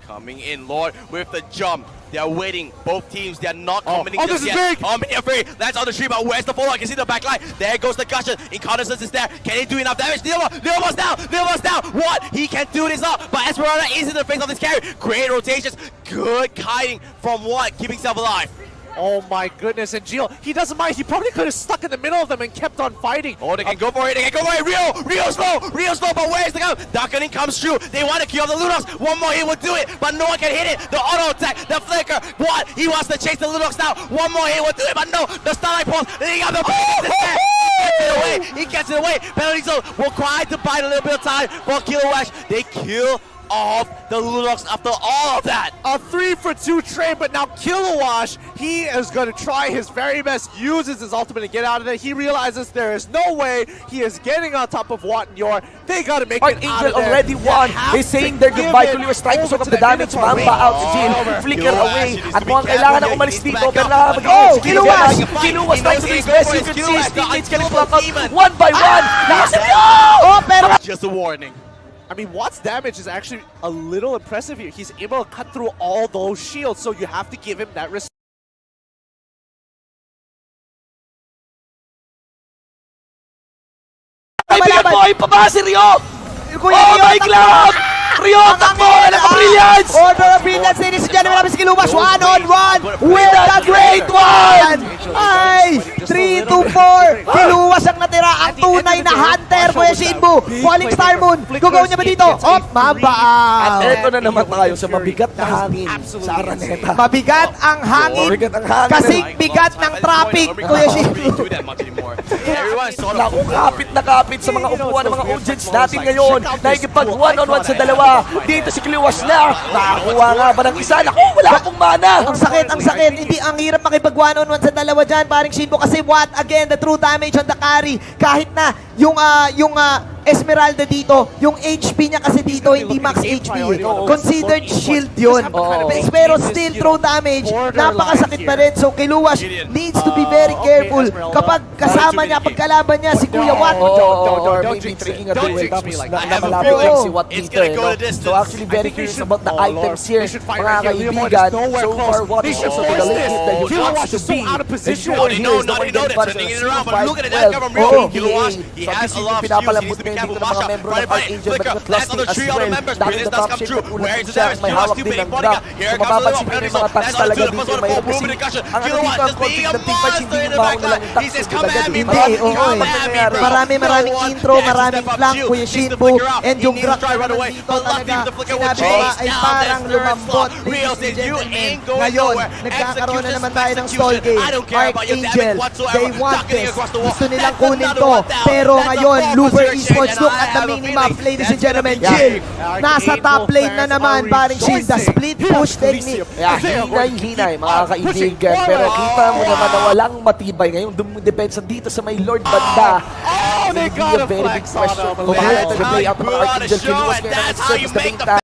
Speaker 10: Coming in, Lord, with the jump. They are waiting. Both teams, they are not committing
Speaker 11: this
Speaker 10: just
Speaker 11: is
Speaker 10: yet.
Speaker 11: big!
Speaker 10: Minion Fury lands on the tree, but where's the follow? I can see the back line. There goes the cushion. Incarnations is there. Can he do enough damage? Leomo's down! Leomo's down! What? He can do this up, but Esperanza is in the face of this carry. Great rotations. Good kiting from what? Keeping himself alive.
Speaker 11: Oh my goodness, and Gio, he doesn't mind. He probably could have stuck in the middle of them and kept on fighting.
Speaker 10: Oh, they can go for it. They can go for it. Rio slow, but where's the gun? Darkening comes through. They want to kill the Lunox. One more hit will do it, but no one can hit it. The auto attack, the flicker. What? He wants to chase the Lunox now. One more hit will do it, but no. The Starlight Pulse. They got the He gets it away. Penalty zone will try to bide a little bit of time for Kilowash. They kill off the Lunox after all of that.
Speaker 11: A 3-for-2 trade, but now Kilowash, he is going to try his very best, uses his ultimate to get out of there. He realizes there is no way he is getting on top of Watt and Yor. They got to make it out of there.
Speaker 12: already won. They're saying their goodbye to Lewis, trying to soak up the damage. Mamba out to Jill. Flicker away. At mukhang kailangan na umalis dito. Pero nakakapag- Kiluwas trying to do his best. You can see his teammates getting blocked out one by one. Pero
Speaker 10: Just a warning.
Speaker 11: I mean, Watt's damage is actually a little impressive here. He's able to cut through all those shields, so you have to give him that respect.
Speaker 12: Boy, pabasi Rio! Oh my God! Rio, takbo! Ano ka brilliance? Order of brilliance, ladies and gentlemen, namin si Kiluwas, 1-on-1 with the great one! Ay! 3-4! Kiluwas ang natira, ang tunay na hunter, Kuya Shinbu! Falling Star Moon, gugawin niya ba dito? Oh, Mamba out! At eto na naman tayo sa mabigat na hangin sa Araneta. Mabigat ang hangin, kasi bigat ng traffic, Kuya Shinbu. Naku, kapit na kapit sa mga upuan ng mga audience natin ngayon. Nakikipag one-on-one sa dalawa. Dito si Kiluwas na. Nakakuha nga ba ng isa? Naku, wala akong mana. Ang sakit, ang sakit. Hindi, ang hirap makipag one-on-one sa dalawa dyan, paring Shinbo. Kasi what? Again, the true damage on the carry. Kahit na yung Esmeralda dito, yung HP niya kasi dito, hindi max HP. Considered shield yun. Pero still throw damage, napakasakit pa rin. So Kiluwas needs to be very careful kapag kasama niya, pagkalaban niya si Kuya Watt. Maybe tricking a duel tapos namalapit lang si Watt dito. So actually very curious about the items here, mga kaibigan. So far, Watt is also the lane that he wants to be.
Speaker 10: Not know they're turning it around, but look at that from Rio. Kilowatt, he has a lot of shields, he needs to be careful. Masha, right, flicker, lands on the tree of the members, Brilliance does come through. Where is the damage? Kilowatt still being Bonica. Here comes the little penalty zone, lands on the 2, the first one for moving the cushion. Kilowatt just being a monster in the backline. He says, come at me, bro. Come at me, bro.
Speaker 12: Maraming intro, maraming flank, Kuya Shinbu, and yung Grak
Speaker 10: right away, but luckily the flicker will chase down this third slot. Rio says, you ain't going nowhere.
Speaker 12: Nagkakaroon na naman tayo ng stall game. ArkAngel, they want this. Gusto nilang kunin to. Pero ngayon, Louvre Esports, look at the minimap, ladies and gentlemen. Jill, nasa top lane na naman, paring Shin. The split push technique. Hinay, mga kaibigan. Pero kita mo naman na walang matibay ngayong depensa dito sa may Lord Banda.
Speaker 10: Oh, they got a very big question.
Speaker 12: Play out the show, and that's how you make the